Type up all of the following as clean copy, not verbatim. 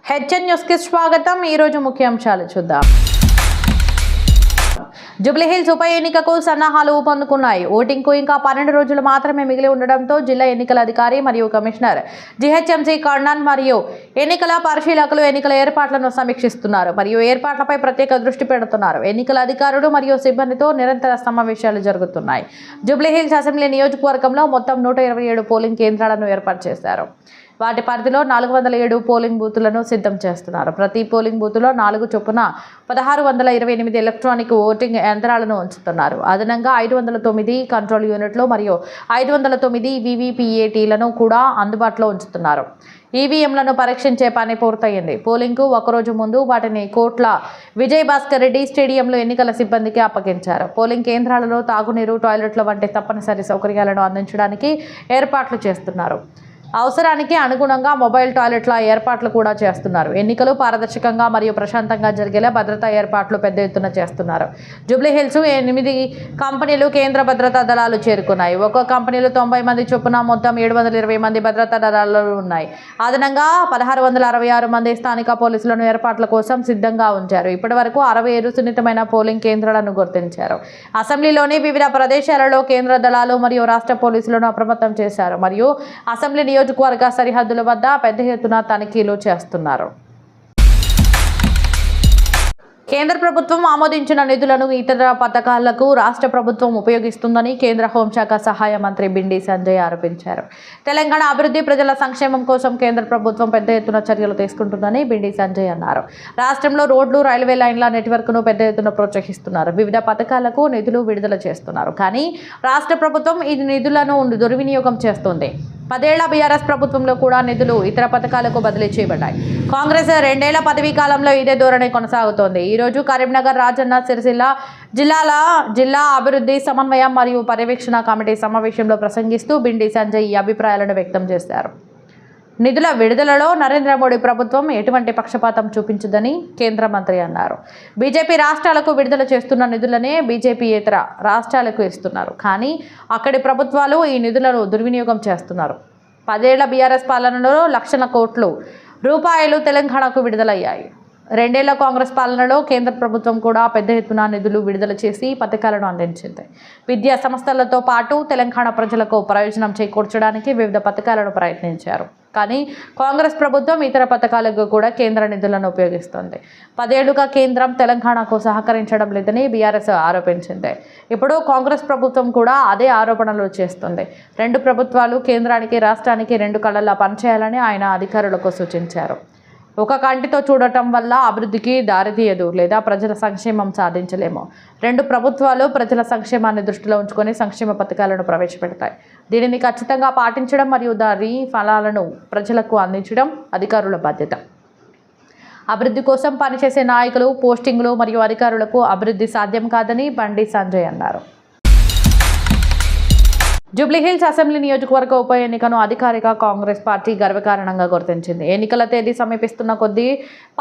HN news కి స్వాగతం। ఈ రోజు ముఖ్యాంశాలు చూద్దాం। జూబ్లీహిల్స్ ఉప ఎన్నికకు సన్నాహాలు ఊపందుకున్నాయి। ఓటింగ్ కు ఇంకా 12 రోజులు మాత్రమే మిగిలి ఉండడంతో జిల్లా ఎన్నికల అధికారి మరియు కమిషనర్ జీహెచ్ఎంసీ కర్ణన్ మరియు ఎన్నికల పరిశీలకులు ఎన్నికల ఏర్పాట్లను సమీక్షిస్తున్నారు మరియు ఏర్పాట్లపై ప్రత్యేక దృష్టి పెడుతున్నారు। ఎన్నికల అధికారులు మరియు సిబ్బందితో నిరంతర సమావేశాలు జరుగుతున్నాయి। జూబ్లీహిల్స్ అసెంబ్లీ నియోజకవర్గంలో మొత్తం 127 పోలింగ్ కేంద్రాలను ఏర్పాటు చేశారు। వాటి పరిధిలో 407 పోలింగ్ బూతులను సిద్ధం చేస్తున్నారు। ప్రతి పోలింగ్ బూతులో 4 చొప్పున 1628 ఎలక్ట్రానిక్ ఓటింగ్ యంత్రాలను ఉంచుతున్నారు। అదనంగా 509 కంట్రోల్ యూనిట్లు మరియు 509 వీవీపీఏటీలను కూడా అందుబాటులో ఉంచుతున్నారు। ఈవీఎంలను పరీక్షించే పని పూర్తయింది। పోలింగ్కు ఒకరోజు ముందు వాటిని కోట్ల విజయ్ భాస్కర్ రెడ్డి స్టేడియంలో ఎన్నికల సిబ్బందికి అప్పగించారు। పోలింగ్ కేంద్రాలలో తాగునీరు, టాయిలెట్ల వంటి తప్పనిసరి సౌకర్యాలను అందించడానికి ఏర్పాట్లు చేస్తున్నారు। అవసరానికి అనుగుణంగా మొబైల్ టాయిలెట్ల ఏర్పాట్లు కూడా చేస్తున్నారు। ఎన్నికలు పారదర్శకంగా మరియు ప్రశాంతంగా జరిగేలా భద్రతా ఏర్పాట్లు పెద్ద ఎత్తున చేస్తున్నారు। జూబ్లీహిల్స్ 8 కంపెనీలు కేంద్ర భద్రతా దళాలు చేరుకున్నాయి। ఒక్కో కంపెనీలో 90 మంది చొప్పున మొత్తం 720 మంది భద్రతా దళాలు ఉన్నాయి। అదనంగా 1666 మంది స్థానిక పోలీసులను ఏర్పాట్ల కోసం సిద్ధంగా ఉంచారు। ఇప్పటి వరకు 67 సున్నితమైన పోలింగ్ కేంద్రాలను గుర్తించారు। అసెంబ్లీలోని వివిధ ప్రదేశాలలో కేంద్ర దళాలు మరియు రాష్ట్ర పోలీసులను అప్రమత్తం చేశారు మరియు అసెంబ్లీ నియోజకవర్గ సరిహద్దుల వద్ద పెద్ద ఎత్తున తనిఖీలు చేస్తున్నారు। కేంద్ర ప్రభుత్వం ఆమోదించిన నిధులను ఇతర పథకాలకు రాష్ట్ర ప్రభుత్వం ఉపయోగిస్తుందని కేంద్ర హోంశాఖ సహాయ మంత్రి బండి సంజయ్ ఆరోపించారు। తెలంగాణ అభివృద్ధి, ప్రజల సంక్షేమం కోసం కేంద్ర ప్రభుత్వం పెద్ద ఎత్తున చర్యలు తీసుకుంటుందని బండి సంజయ్ అన్నారు। రాష్ట్రంలో రోడ్లు, రైల్వే లైన్ల నెట్వర్క్ను పెద్ద ఎత్తున ప్రోత్సహిస్తున్నారు। వివిధ పథకాలకు నిధులు విడుదల చేస్తున్నారు, కానీ రాష్ట్ర ప్రభుత్వం ఈ నిధులను దుర్వినియోగం చేస్తుంది। 10 ఏళ్ల బీఆర్ఎస్ ప్రభుత్వంలో కూడా నిధులు ఇతర పథకాలకు బదిలీ చేయబడ్డాయి। కాంగ్రెస్ 2 ఏళ్ల పదవీ కాలంలో ఇదే ధోరణి కొనసాగుతోంది। ఈ రోజు కరీంనగర్, రాజన్న సిరిసిల్ల జిల్లా అభివృద్ధి సమన్వయం మరియు పర్యవేక్షణ కమిటీ సమావేశంలో ప్రసంగిస్తూ బండి సంజయ్ ఈ అభిప్రాయాలను వ్యక్తం చేశారు। నిధుల విడుదలలో నరేంద్ర మోడీ ప్రభుత్వం ఎటువంటి పక్షపాతం చూపించదని కేంద్ర మంత్రి అన్నారు। బీజేపీ రాష్ట్రాలకు విడుదల చేస్తున్న నిధులనే బీజేపీయేతర రాష్ట్రాలకు ఇస్తున్నారు, కానీ అక్కడి ప్రభుత్వాలు ఈ నిధులను దుర్వినియోగం చేస్తున్నారు। 10 ఏళ్ల బీఆర్ఎస్ పాలనలో లక్షల కోట్ల రూపాయలు తెలంగాణకు విడుదలయ్యాయి। 2 ఏళ్ల కాంగ్రెస్ పాలనలో కేంద్ర ప్రభుత్వం కూడా పెద్ద ఎత్తున నిధులు విడుదల చేసి పథకాలను అందించింది। విద్యా సంస్థలతో పాటు తెలంగాణ ప్రజలకు ప్రయోజనం చేకూర్చడానికి వివిధ పథకాలను ప్రయత్నించారు, కానీ కాంగ్రెస్ ప్రభుత్వం ఇతర పథకాలకు కూడా కేంద్ర నిధులను ఉపయోగిస్తుంది। 10 ఏళ్లుగా కేంద్రం తెలంగాణకు సహకరించడం లేదని బీఆర్ఎస్ ఆరోపించింది। ఇప్పుడు కాంగ్రెస్ ప్రభుత్వం కూడా అదే ఆరోపణలు చేస్తుంది। 2 ప్రభుత్వాలు కేంద్రానికి, రాష్ట్రానికి 2 కళ్ళలా పనిచేయాలని ఆయన అధికారులకు సూచించారు। ఒక కంటితో చూడటం వల్ల అభివృద్ధికి దారితీయదు లేదా ప్రజల సంక్షేమం సాధించలేము। 2 ప్రభుత్వాలు ప్రజల సంక్షేమాన్ని దృష్టిలో ఉంచుకొని సంక్షేమ పథకాలను ప్రవేశపెడతాయి। దీనిని ఖచ్చితంగా పాటించడం మరియు దాని ఫలాలను ప్రజలకు అందించడం అధికారుల బాధ్యత। అభివృద్ధి కోసం పనిచేసే నాయకులు, పోస్టింగ్లు మరియు అధికారులకు అభివృద్ధి సాధ్యం కాదని బండి సంజయ్ అన్నారు। జూబ్లీహిల్స్ అసెంబ్లీ నియోజకవర్గ ఉప ఎన్నికను అధికారిక కాంగ్రెస్ పార్టీ గర్వకారణంగా గుర్తించింది। ఎన్నికల తేదీ సమీపిస్తున్న కొద్దీ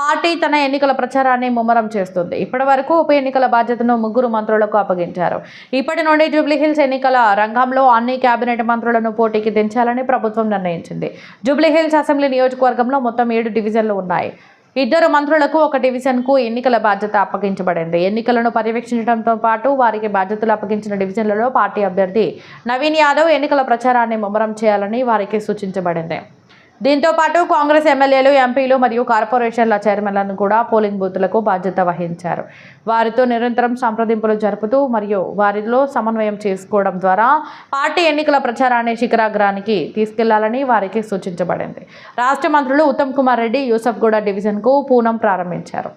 పార్టీ తన ఎన్నికల ప్రచారాన్ని ముమ్మరం చేస్తుంది। ఇప్పటి వరకు ఉప ఎన్నికల బాధ్యతను 3 మంత్రులకు అప్పగించారు। ఇప్పటి నుండి జూబ్లీహిల్స్ ఎన్నికల రంగంలో అన్ని కేబినెట్ మంత్రులను పోటీకి దించాలని ప్రభుత్వం నిర్ణయించింది। జూబ్లీహిల్స్ అసెంబ్లీ నియోజకవర్గంలో మొత్తం 7 డివిజన్లు ఉన్నాయి। 2 మంత్రులకు 1 డివిజన్కు ఎన్నికల బాధ్యత అప్పగించబడింది। ఎన్నికలను పర్యవేక్షించడంతో పాటు వారికి బాధ్యతలు అప్పగించిన డివిజన్లలో పార్టీ అభ్యర్థి నవీన్ యాదవ్ ఎన్నికల ప్రచారాన్ని ముమ్మరం చేయాలని వారికి సూచించబడింది। దీంతో పాటు కాంగ్రెస్ ఎమ్మెల్యేలు, ఎంపీలు మరియు కార్పొరేషన్ల చైర్మన్లను కూడా పోలింగ్ బూత్లకు బాధ్యత వహించారు। వారితో నిరంతరం సంప్రదింపులు జరుపుతూ మరియు వారిలో సమన్వయం చేసుకోవడం ద్వారా పార్టీ ఎన్నికల ప్రచారాన్ని శిఖరాగ్రానికి తీసుకెళ్లాలని వారికి సూచించబడింది। రాష్ట్ర మంత్రులు ఉత్తమ్ కుమార్ రెడ్డి యూసఫ్గూడ డివిజన్కు పూనం ప్రారంభించారు।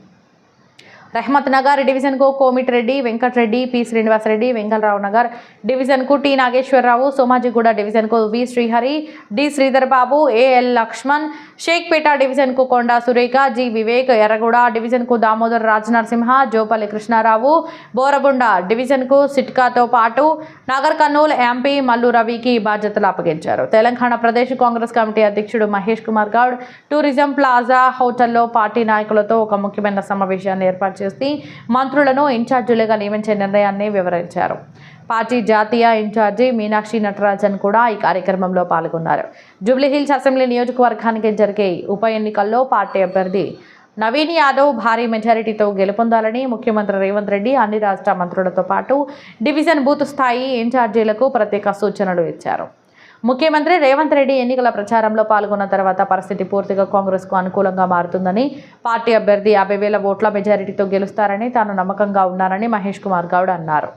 రహమత్ నగర్ డివిజన్కు కోమిట్ రెడ్డి, వెంకట్ రెడ్డి, పి శ్రీనివాస్ రెడ్డి, వెంకలరావు నగర్ డివిజన్కు టి నాగేశ్వరరావు, సోమాజిగూడ డివిజన్కు వి Srihari, D Sridhar Babu, AL Laxman, Shaikpet డివిజన్కు Konda Surekha, G Vivek, Erragudda డివిజన్కు Damodar Rajanarasimha, Jopalli Krishnarao, బోరగుండ డివిజన్కు సిట్కాతో పాటు నగర్ కర్నూలు ఎంపీ మల్లు రవికి బాధ్యతలు అప్పగించారు। తెలంగాణ ప్రదేశ్ కాంగ్రెస్ కమిటీ అధ్యక్షుడు మహేష్ కుమార్ గౌడ్ టూరిజం ప్లాజా హోటల్లో పార్టీ నాయకులతో ఒక ముఖ్యమైన సమావేశాన్ని ఏర్పాటు చేసి మంత్రులను ఇన్ఛార్జీలుగా నియమించే నిర్ణయాన్ని వివరించారు. పార్టీ జాతీయ ఇన్ఛార్జి మీనాక్షి నటరాజన్ కూడా ఈ కార్యక్రమంలో పాల్గొన్నారు. జూబ్లీహిల్స్ అసెంబ్లీ నియోజకవర్గానికి జరిగే ఉప ఎన్నికల్లో పార్టీ అభ్యర్థి నవీన్ యాదవ్ భారీ మెజారిటీతో గెలుపొందాలని ముఖ్యమంత్రి రేవంత్ రెడ్డి అన్ని రాష్ట్ర మంత్రులతో పాటు డివిజన్ బూత్ స్థాయి ఇన్ఛార్జీలకు ప్రత్యేక సూచనలు ఇచ్చారు. ముఖ్యమంత్రి రేవంత్ రెడ్డి ఎన్నికల ప్రచారంలో పాల్గొన్న తర్వాత పరిస్థితి పూర్తిగా కాంగ్రెస్కు అనుకూలంగా మారుతుందని, పార్టీ అభ్యర్థి 50,000 ఓట్ల మెజారిటీతో గెలుస్తారని తాను నమ్మకంగా ఉన్నానని మహేష్ కుమార్ గౌడ్ అన్నారు.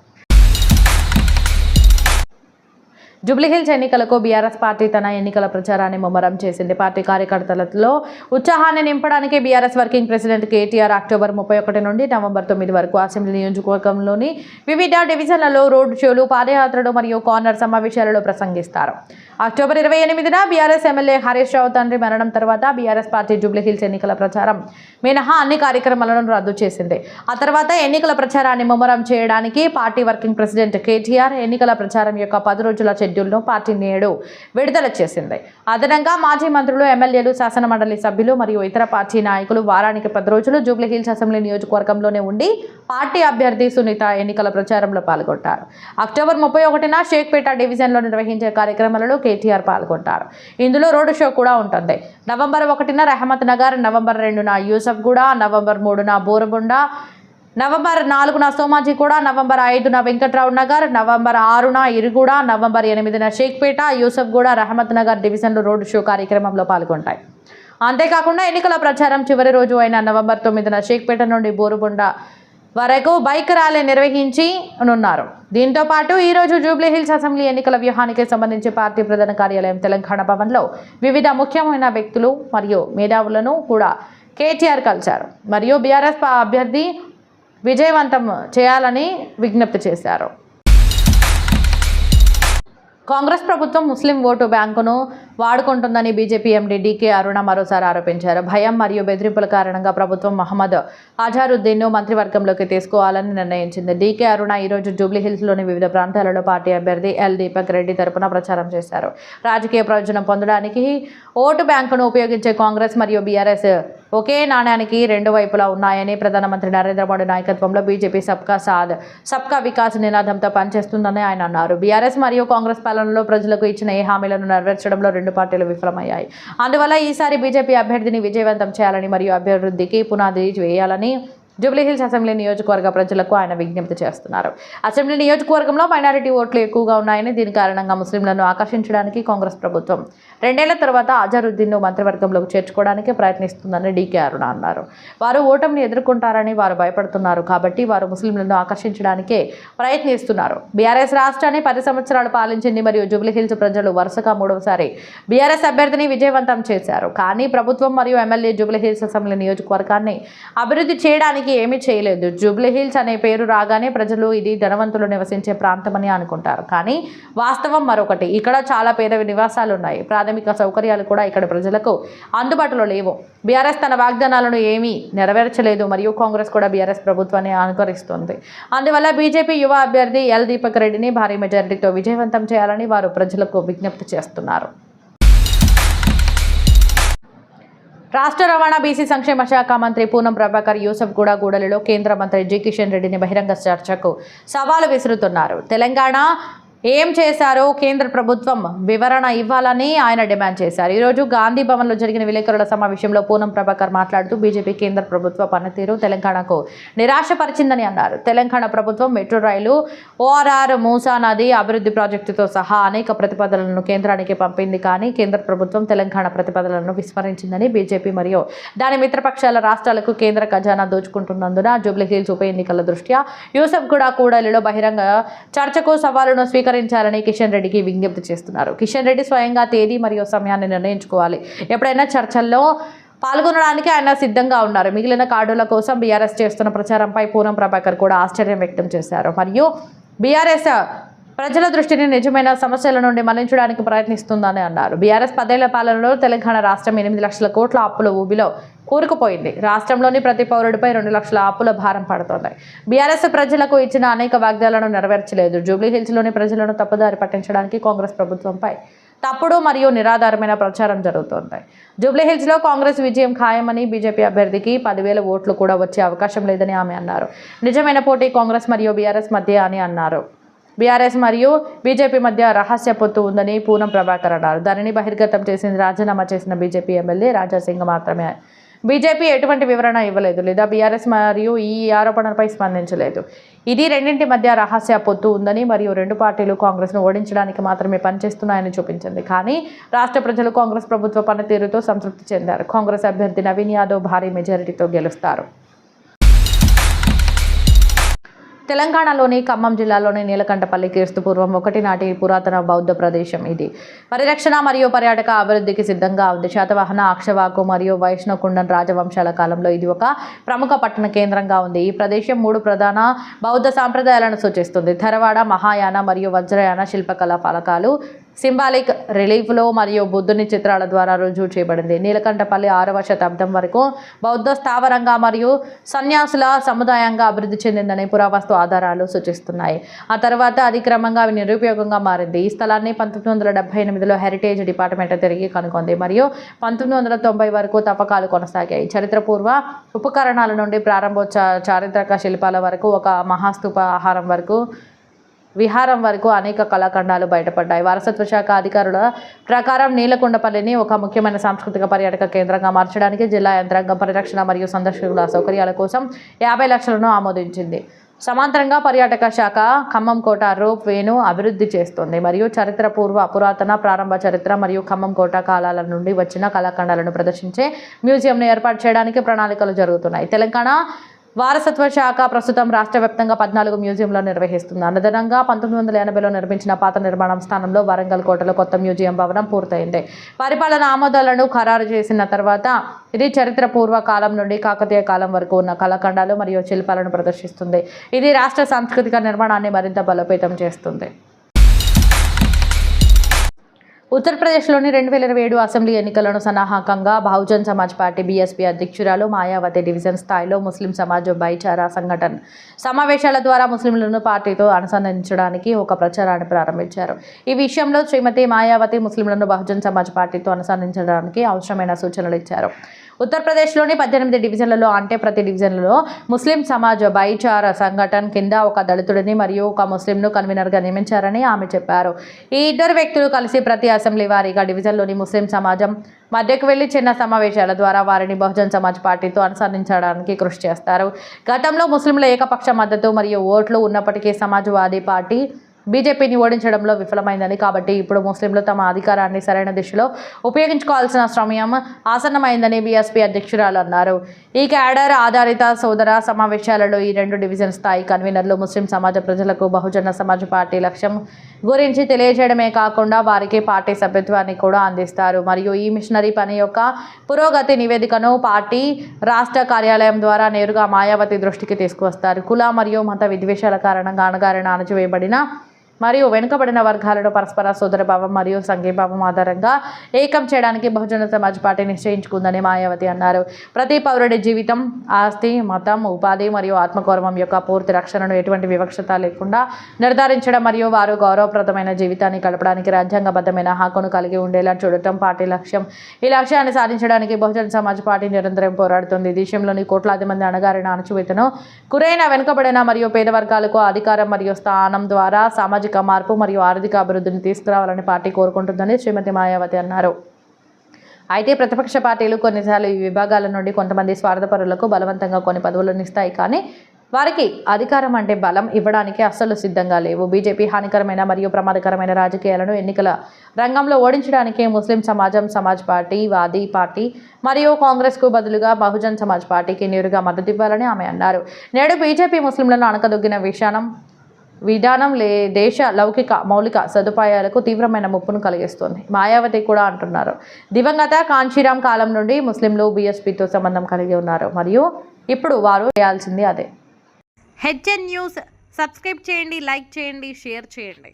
జూబ్లీహిల్స్ ఎన్నికలకు బీఆర్ఎస్ పార్టీ తన ఎన్నికల ప్రచారాన్ని ముమ్మరం చేసింది. పార్టీ కార్యకర్తలలో ఉత్సాహాన్ని నింపడానికి BRS working president KTR October 31 నుండి నవంబర్ 9 వరకు అసెంబ్లీ నియోజకవర్గంలోని వివిధ డివిజన్లలో రోడ్ షోలు, పాదయాత్రలు మరియు కార్నర్ సమావేశాలలో ప్రసంగిస్తారు. October 28న BRS MLA Harish Rao తండ్రి మరణం తర్వాత బీఆర్ఎస్ పార్టీ జూబ్లీహిల్స్ ఎన్నికల ప్రచారం మినహా అన్ని కార్యక్రమాలను రద్దు చేసింది. ఆ తర్వాత ఎన్నికల ప్రచారాన్ని ముమ్మరం చేయడానికి పార్టీ వర్కింగ్ ప్రెసిడెంట్ కేటీఆర్ ఎన్నికల ప్రచారం యొక్క 10 రోజుల షెడ్యూల్ను పార్టీ నేడు విడుదల చేసింది. అదనంగా మాజీ మంత్రులు, ఎమ్మెల్యేలు, శాసనమండలి సభ్యులు మరియు ఇతర పార్టీ నాయకులు వారానికి 10 రోజులు జూబ్లీహిల్స్ అసెంబ్లీ నియోజకవర్గంలోనే ఉండి పార్టీ అభ్యర్థి సునీత ఎన్నికల ప్రచారంలో పాల్గొంటారు. అక్టోబర్ 31న షేక్పేట డివిజన్లో నిర్వహించే కార్యక్రమాలలో కేటీఆర్ పాల్గొంటారు. ఇందులో రోడ్ షో కూడా ఉంటుంది. నవంబర్ 1న రహమత్ నగర్, నవంబర్ 2న యూసఫ్గూడ, నవంబర్ 3న బోరబండ, నవంబర్ 4న సోమాజిగూడ, నవంబర్ 5న వెంకట్రావు నగర్, నవంబర్ 6న ఇరుగూడ, నవంబర్ 8న షేక్పేట, యూసఫ్గూడ, రహమత్ నగర్ డివిజన్లు రోడ్ షో కార్యక్రమంలో పాల్గొంటాయి. అంతేకాకుండా ఎన్నికల ప్రచారం చివరి రోజు అయిన నవంబర్ 9న షేక్పేట నుండి బోరుబండ వరకు బైక్ ర్యాలీ నిర్వహించనున్నారు. దీంతో పాటు ఈరోజు జూబ్లీహిల్స్ అసెంబ్లీ ఎన్నికల వ్యూహానికి సంబంధించి పార్టీ ప్రధాన కార్యాలయం తెలంగాణ భవన్లో వివిధ ముఖ్యమైన వ్యక్తులు మరియు మేధావులను కూడా కేటీఆర్ కలిశారు మరియు బీఆర్ఎస్ అభ్యర్థి విజయవంతం చేయాలని విజ్ఞప్తి చేశారు. కాంగ్రెస్ ప్రభుత్వం ముస్లిం ఓటు బ్యాంకును వాడుకుంటుందని బీజేపీ ఎండీ డీకే అరుణ మరోసారి ఆరోపించారు. భయం మరియు బెదిరింపుల కారణంగా ప్రభుత్వం మహమ్మద్ అజారుద్దీన్ను మంత్రివర్గంలోకి తీసుకోవాలని నిర్ణయించింది. డీకే అరుణ ఈరోజు జూబ్లీహిల్స్లోని వివిధ ప్రాంతాలలో పార్టీ అభ్యర్థి ఎల్ దీపక్ రెడ్డి తరపున ప్రచారం చేశారు. రాజకీయ ప్రయోజనం పొందడానికి ఓటు బ్యాంకును ఉపయోగించే కాంగ్రెస్ మరియు బీఆర్ఎస్ ఒకే నాణ్యానికి 2 వైపులా ఉన్నాయని, ప్రధానమంత్రి నరేంద్ర మోడీ నాయకత్వంలో బీజేపీ సబ్కా సాథ్ సబ్కా వికాస్ నినాదంతో పనిచేస్తుందని ఆయన అన్నారు. బీఆర్ఎస్ మరియు కాంగ్రెస్ పాలనలో ప్రజలకు ఇచ్చిన ఏ హామీలను నెరవేర్చడంలో 2 పార్టీలు విఫలమయ్యాయి. అందువల్ల ఈసారి బీజేపీ అభ్యర్థిని విజయవంతం చేయాలని మరియు అభివృద్ధికి పునాది వేయాలని జూబ్లీహిల్స్ అసెంబ్లీ నియోజకవర్గ ప్రజలకు ఆయన విజ్ఞప్తి చేస్తున్నారు. అసెంబ్లీ నియోజకవర్గంలో మైనారిటీ ఓట్లు ఎక్కువగా ఉన్నాయని, దీని కారణంగా ముస్లింలను ఆకర్షించడానికి కాంగ్రెస్ ప్రభుత్వం 2 ఏళ్ల తర్వాత అజారుద్దీన్ను మంత్రివర్గంలోకి చేర్చుకోవడానికి ప్రయత్నిస్తుందని డీకే అరుణ అన్నారు. వారు ఓటమిని ఎదుర్కొంటారని వారు భయపడుతున్నారు కాబట్టి వారు ముస్లింలను ఆకర్షించడానికే ప్రయత్నిస్తున్నారు. బీఆర్ఎస్ రాష్ట్రాన్ని 10 సంవత్సరాలు పాలించింది మరియు జూబ్లీహిల్స్ ప్రజలు వరుసగా 3వసారి బీఆర్ఎస్ అభ్యర్థిని విజయవంతం చేశారు. కానీ ప్రభుత్వం మరియు ఎమ్మెల్యే జూబ్లీహిల్స్ అసెంబ్లీ నియోజకవర్గాన్ని అభివృద్ధి చేయడానికి ఏమీ చేయలేదు. జూబ్లీహిల్స్ అనే పేరు రాగానే ప్రజలు ఇది ధనవంతులు నివసించే ప్రాంతమని అనుకుంటారు. కానీ వాస్తవం మరొకటి. ఇక్కడ చాలా పేద నివాసాలు ఉన్నాయి. ప్రాథమిక సౌకర్యాలు కూడా ఇక్కడ ప్రజలకు అందుబాటులో లేవు. బీఆర్ఎస్ తన వాగ్దానాలను ఏమీ నెరవేర్చలేదు మరియు కాంగ్రెస్ కూడా బీఆర్ఎస్ ప్రభుత్వాన్ని అనుకరిస్తుంది. అందువల్ల బీజేపీ యువ అభ్యర్థి ఎల్ దీపక్ రెడ్డిని భారీ మెజారిటీతో విజయవంతం చేయాలని వారు ప్రజలకు విజ్ఞప్తి చేస్తున్నారు. రాష్ట్ర రవాణా బీసీ సంక్షేమ శాఖ మంత్రి పూనం ప్రభాకర్ యూసఫ్గూడ గూడలిలో కేంద్ర మంత్రి జి కిషన్ రెడ్డిని బహిరంగ చర్చకు సవాలు విసురుతున్నారు. తెలంగాణ ఏం చేశారో కేంద్ర ప్రభుత్వం వివరణ ఇవ్వాలని ఆయన డిమాండ్ చేశారు. ఈరోజు గాంధీ భవన్లో జరిగిన విలేకరుల సమావేశంలో పూనం ప్రభాకర్ మాట్లాడుతూ బీజేపీ కేంద్ర ప్రభుత్వ పనితీరు తెలంగాణకు నిరాశపరిచిందని అన్నారు. తెలంగాణ ప్రభుత్వం మెట్రో రైలు, ఓఆర్ఆర్, మూసా నది అభివృద్ధి ప్రాజెక్టుతో సహా అనేక ప్రతిపాదనలను కేంద్రానికి పంపింది. కానీ కేంద్ర ప్రభుత్వం తెలంగాణ ప్రతిపాదనలను విస్మరించిందని, బీజేపీ మరియు దాని మిత్రపక్షాల రాష్ట్రాలకు కేంద్ర ఖజానా దోచుకుంటున్నందున జూబ్లీహిల్స్ ఉప ఎన్నికల దృష్ట్యా యూసఫ్గూడ కూడలిలో బహిరంగ చర్చకు సవాలును స్వీకరించాలని కిషన్ రెడ్డికి విజ్ఞప్తి చేస్తున్నారు. కిషన్ రెడ్డి స్వయంగా తేదీ మరియు సమయాన్ని నిర్ణయించుకోవాలి. ఎప్పుడైనా చర్చల్లో పాల్గొనడానికి ఆయన సిద్ధంగా ఉన్నారు. మిగిలిన కార్డుల కోసం బీఆర్ఎస్ చేస్తున్న ప్రచారంపై పూనం ప్రభాకర్ కూడా ఆశ్చర్యం వ్యక్తం చేశారు. మరియు బీఆర్ఎస్ ప్రజల దృష్టిని నిజమైన సమస్యల నుండి మళ్లించడానికి ప్రయత్నిస్తుందని అన్నారు. బీఆర్ఎస్ 10 ఏళ్ల పాలనలో తెలంగాణ రాష్ట్రం 8 లక్షల కోట్ల అప్పుల ఊబిలో కూరుకుపోయింది. రాష్ట్రంలోని ప్రతి పౌరుడిపై 2 లక్షల అప్పుల భారం పడుతోంది. బీఆర్ఎస్ ప్రజలకు ఇచ్చిన అనేక వాగ్దానాలను నెరవేర్చలేదు. జూబ్లీహిల్స్లోని ప్రజలను తప్పుదారి పట్టించడానికి కాంగ్రెస్ ప్రభుత్వంపై తప్పుడు మరియు నిరాధారమైన ప్రచారం జరుగుతోంది. జూబ్లీహిల్స్లో కాంగ్రెస్ విజయం ఖాయమని, బీజేపీ అభ్యర్థికి 10,000 ఓట్లు కూడా వచ్చే అవకాశం లేదని ఆమె అన్నారు. నిజమైన పోటీ కాంగ్రెస్ మరియు బీఆర్ఎస్ మధ్య అని అన్నారు. బీఆర్ఎస్ మరియు బీజేపీ మధ్య రహస్య పొత్తు ఉందని పూనం ప్రభాకర్ అన్నారు. దానిని బహిర్గతం చేసింది రాజీనామా చేసిన బీజేపీ ఎమ్మెల్యే రాజాసింగ్ మాత్రమే. బీజేపీ ఎటువంటి వివరణ ఇవ్వలేదు లేదా బీఆర్ఎస్ మరియు ఈ ఆరోపణలపై స్పందించలేదు. ఇది రెండింటి మధ్య రహస్య పొత్తు ఉందని మరియు రెండు పార్టీలు కాంగ్రెస్ను ఓడించడానికి మాత్రమే పనిచేస్తున్నాయని చూపించింది. కానీ రాష్ట్ర ప్రజలు కాంగ్రెస్ ప్రభుత్వ పనితీరుతో సంతృప్తి చెందారు. కాంగ్రెస్ అభ్యర్థి నవీన్ యాదవ్ భారీ మెజారిటీతో గెలుస్తారు. తెలంగాణలోని ఖమ్మం జిల్లాలోని నీలకంఠపల్లి క్రీస్తుపూర్వం 1 నాటి పురాతన బౌద్ధ ప్రదేశం ఇది. పరిరక్షణ మరియు పర్యాటక అభివృద్ధికి సిద్ధంగా ఉంది. శాతవాహన, అక్షవాకు మరియు వైష్ణవకుండన్ రాజవంశాల కాలంలో ఇది ఒక ప్రముఖ పట్టణ కేంద్రంగా ఉంది. ఈ ప్రదేశం 3 ప్రధాన బౌద్ధ సాంప్రదాయాలను సూచిస్తుంది: థెరవాడ, మహాయాన మరియు వజ్రయాన శిల్పకళా ఫలకాలు సింబాలిక్ రిలీఫ్లో మరియు బుద్ధుని చిత్రాల ద్వారా రుజువు చేయబడింది. నీలకంఠపల్లి 6వ శతాబ్దం వరకు బౌద్ధ స్థావరంగా మరియు సన్యాసుల సముదాయంగా అభివృద్ధి చెందిందని పురావస్తు ఆధారాలు సూచిస్తున్నాయి. ఆ తర్వాత అది క్రమంగా నిరుపయోగంగా మారింది. ఈ స్థలాన్ని 1978లో హెరిటేజ్ డిపార్ట్మెంట్ తిరిగి కనుగొంది మరియు 1990 వరకు తవ్వకాలు కొనసాగాయి. చరిత్రపూర్వ ఉపకరణాల నుండి చారిత్రక శిల్పాల వరకు ఒక మహాస్తూప విహారం వరకు అనేక కళాఖండాలు బయటపడ్డాయి. వారసత్వ శాఖ అధికారుల ప్రకారం నీలకొండపల్లిని ఒక ముఖ్యమైన సాంస్కృతిక పర్యాటక కేంద్రంగా మార్చడానికి జిల్లా యంత్రాంగం పరిరక్షణ మరియు సందర్శకుల సౌకర్యాల కోసం 50 లక్షలను ఆమోదించింది. సమాంతరంగా పర్యాటక శాఖ ఖమ్మం కోట రోప్ వేను అభివృద్ధి చేస్తోంది మరియు పురాతన ప్రారంభ చరిత్ర మరియు ఖమ్మం కోట కాలాల నుండి వచ్చిన కళాఖండాలను ప్రదర్శించే మ్యూజియంను ఏర్పాటు చేయడానికి ప్రణాళికలు జరుగుతున్నాయి. తెలంగాణ వారసత్వ శాఖ ప్రస్తుతం రాష్ట్ర వ్యాప్తంగా 14 మ్యూజియంలు నిర్వహిస్తుంది. అదనంగా 1980లో నిర్మించిన పాత నిర్మాణం స్థానంలో వరంగల్ కోటలో కొత్త మ్యూజియం భవనం పూర్తయింది. పరిపాలన ఆమోదాలను ఖరారు చేసిన తర్వాత ఇది చరిత్రపూర్వ కాలం నుండి కాకతీయ కాలం వరకు ఉన్న కళాఖండాలు మరియు శిల్పాలను ప్రదర్శిస్తుంది. ఇది రాష్ట్ర సాంస్కృతిక నిర్మాణాన్ని మరింత బలోపేతం చేస్తుంది. ఉత్తరప్రదేశ్లోని 2027 అసెంబ్లీ ఎన్నికలను సన్నాహకంగా బహుజన్ సమాజ్ పార్టీ బీఎస్పీ అధ్యక్షురాలు మాయావతి డివిజన్ స్థాయిలో ముస్లిం సమాజ్ భాయిచారా సంఘటన సమావేశాల ద్వారా ముస్లింలను పార్టీతో అనుసంధానించడానికి ఒక ప్రచారాన్ని ప్రారంభించారు. ఈ విషయంలో శ్రీమతి మాయావతి ముస్లింలను బహుజన్ సమాజ్ పార్టీతో అనుసంధానించడానికి అవసరమైన సూచనలు ఇచ్చారు. ఉత్తరప్రదేశ్లోని 18 డివిజన్లలో అంటే ప్రతి డివిజన్లలో ముస్లిం సమాజ్ భాయిచారా సంఘటన కింద ఒక దళితుడిని మరియు ఒక ముస్లింను కన్వీనర్గా నియమించారని ఆమె చెప్పారు. ఈ ఇద్దరు వ్యక్తులు కలిసి ప్రతి అసెంబ్లీ వారీగా డివిజన్లోని ముస్లిం సమాజం మధ్యకు వెళ్లి చిన్న సమావేశాల ద్వారా వారిని బహుజన్ సమాజ్ పార్టీతో అనుసంధానించడానికి కృషి చేస్తారు. గతంలో ముస్లింల ఏకపక్ష మద్దతు మరియు ఓట్లు ఉన్నప్పటికీ సమాజ్వాదీ పార్టీ బీజేపీని ఓడించడంలో విఫలమైందని, కాబట్టి ఇప్పుడు ముస్లింలు తమ అధికారాన్ని సరైన దిశలో ఉపయోగించుకోవాల్సిన సమయం ఆసన్నమైందని బీఎస్పీ అధ్యక్షురాలు అన్నారు. ఈ క్యాడర్ ఆధారిత సోదర సమావేశాలలో ఈ 2 డివిజన్ స్థాయి కన్వీనర్లు ముస్లిం సమాజ ప్రజలకు బహుజన సమాజ్ పార్టీ లక్ష్యం గురించి తెలియజేయడమే కాకుండా వారికి పార్టీ సభ్యత్వాన్ని కూడా అందిస్తారు మరియు ఈ మిషనరీ పని యొక్క పురోగతి నివేదికను పార్టీ రాష్ట్ర కార్యాలయం ద్వారా నేరుగా మాయావతి దృష్టికి తీసుకువస్తారు. కుల మరియు మత విద్వేషాల కారణంగా అణగారిన అణచివేయబడిన మరియు వెనుకబడిన వర్గాలను పరస్పర సోదరభావం మరియు సంఘీభావం ఆధారంగా ఏకం చేయడానికి బహుజన సమాజ్ పార్టీ నిశ్చయించుకుందని మాయావతి అన్నారు. ప్రతి పౌరుడి జీవితం, ఆస్తి, మతం, ఉపాధి మరియు ఆత్మగౌరవం యొక్క పూర్తి రక్షణను ఎటువంటి వివక్షత లేకుండా నిర్ధారించడం మరియు వారు గౌరవప్రదమైన జీవితాన్ని గడపడానికి రాజ్యాంగబద్ధమైన హక్కును కలిగి ఉండేలా చూడటం పార్టీ లక్ష్యం. ఈ లక్ష్యాన్ని సాధించడానికి బహుజన సమాజ్ పార్టీ నిరంతరం పోరాడుతుంది. దేశంలోని కోట్లాది మంది అణగారిన అణచివేతను గురైన వెనుకబడిన మరియు పేద వర్గాలకు అధికారం మరియు స్థానం ద్వారా సామాజిక మార్పు మరియు ఆర్థిక అభివృద్ధిని తీసుకురావాలని పార్టీ కోరుకుంటుందని శ్రీమతి మాయావతి అన్నారు. అయితే ప్రతిపక్ష పార్టీలు కొన్నిసార్లు ఈ విభాగాల నుండి కొంతమంది స్వార్థపరులకు బలవంతంగా కొన్ని పదవులను ఇస్తాయి, కానీ వారికి అధికారం అంటే బలం ఇవ్వడానికి అస్సలు సిద్ధంగా లేవు. బీజేపీ హానికరమైన మరియు ప్రమాదకరమైన రాజకీయాలను ఎన్నికల రంగంలో ఓడించడానికి ముస్లిం సమాజ్ పార్టీ, వాదీ పార్టీ మరియు కాంగ్రెస్కు బదులుగా బహుజన్ సమాజ్ పార్టీకి నేరుగా మద్దతు ఇవ్వాలని ఆమె అన్నారు. నేడు బీజేపీ ముస్లింలను అణకదొక్కిన విధానం దేశ మౌలిక సదుపాయాలకు తీవ్రమైన ముప్పును కలిగిస్తోంది. మాయావతి కూడా అంటున్నారు. దివంగత కాంచీరాం కాలం నుండి ముస్లింలు బీఎస్పీతో సంబంధం కలిగి ఉన్నారు మరియు ఇప్పుడు వారు చేయాల్సింది అదే. హెచ్ఎన్ న్యూస్ సబ్స్క్రైబ్ చేయండి, లైక్ చేయండి, షేర్ చేయండి.